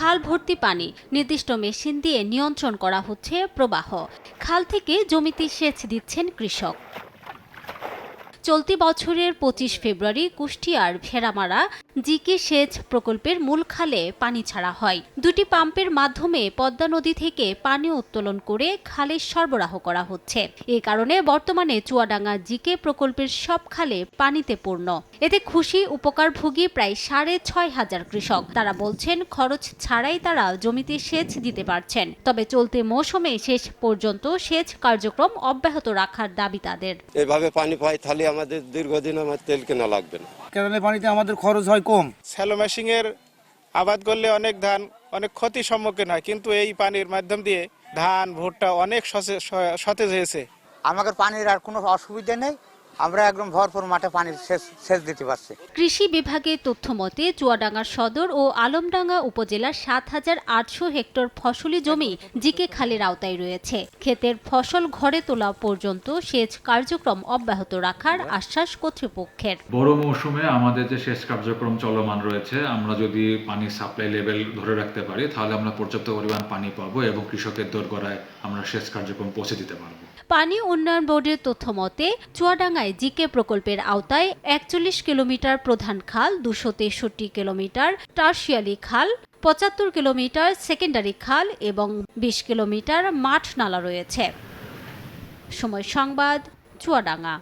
খাল ভর্তি পানি নির্দিষ্ট মেশিন দিয়ে নিয়ন্ত্রণ করা হচ্ছে প্রবাহ। খাল থেকে জমিতে সেচ দিচ্ছেন কৃষক। চলতি বছরের 25 ফেব্রুয়ারি কুষ্টিয়ার ভেড়ামারা জিকে সেচ প্রকল্পের মূল খালে পানি ছাড়া হয়। দুটি পাম্পের মাধ্যমে পদ্মা নদী থেকে পানি উত্তোলন করে খালে সরবরাহ করা হচ্ছে। এ কারণে বর্তমানে চুয়াডাঙ্গা জিকে প্রকল্পের সব খালে পানিতে পূর্ণ। এতে খুশি উপকারভোগী প্রায় 6,500 কৃষক। তারা বলছেন খরচ ছাড়াই তারা জমিতে সেচ দিতে পারছেন। তবে চলতি মৌসুমে শেষ পর্যন্ত সেচ কার্যক্রম অব্যাহত রাখার দাবি তাদের। এভাবে পানি পাই তাহলে আমাদের দীর্ঘদিন আমার তেল কেনা লাগবে না। কেরানের পানিতে আমাদের খরচ হয় কম। শ্যালো মেশিনের আবাদ করলে অনেক ক্ষতির সম্মুখীন হয়, কিন্তু এই পানির মাধ্যম দিয়ে ধান ভুট্টা অনেক সতেজ হয়েছে। আমাদের পানির আর কোনো অসুবিধা নেই, আমরা একদম ভরপুর মাঠে পানির সেচ দিতে পারছি। কৃষি বিভাগের তথ্য মতে চুয়াডাঙ্গা সদর ও আলমডাঙ্গা উপজেলার 7,800 হেক্টর ফসলি জমি জিকে খালের আওতায় রয়েছে। ক্ষেতের ফসল ঘরে তোলা পর্যন্ত সেচ কার্যক্রম অব্যাহত রাখার আশ্বাস কর্তৃপক্ষের। বড় মৌসুমে আমাদের যে সেচ কার্যক্রম চলমান রয়েছে, আমরা যদি পানি সাপ্লাই লেভেল ধরে রাখতে পারি তাহলে আমরা পর্যাপ্ত পরিমাণ পানি পাবো এবং কৃষকের দোরগোড়ায় আমরা সেচ কার্যক্রম পৌঁছে দিতে পারবো। পানি উন্নয়ন বোর্ডের তথ্য মতে চুয়াডাঙ্গায় জিকে প্রকল্পের আওতায় 41 কিলোমিটার প্রধান খাল, 263 কিলোমিটার টার্সিয়ারি খাল, 75 কিলোমিটার সেকেন্ডারি খাল এবং 20 কিলোমিটার মাঠ নালা রয়েছে। সময় সংবাদ, চুয়াডাঙ্গা।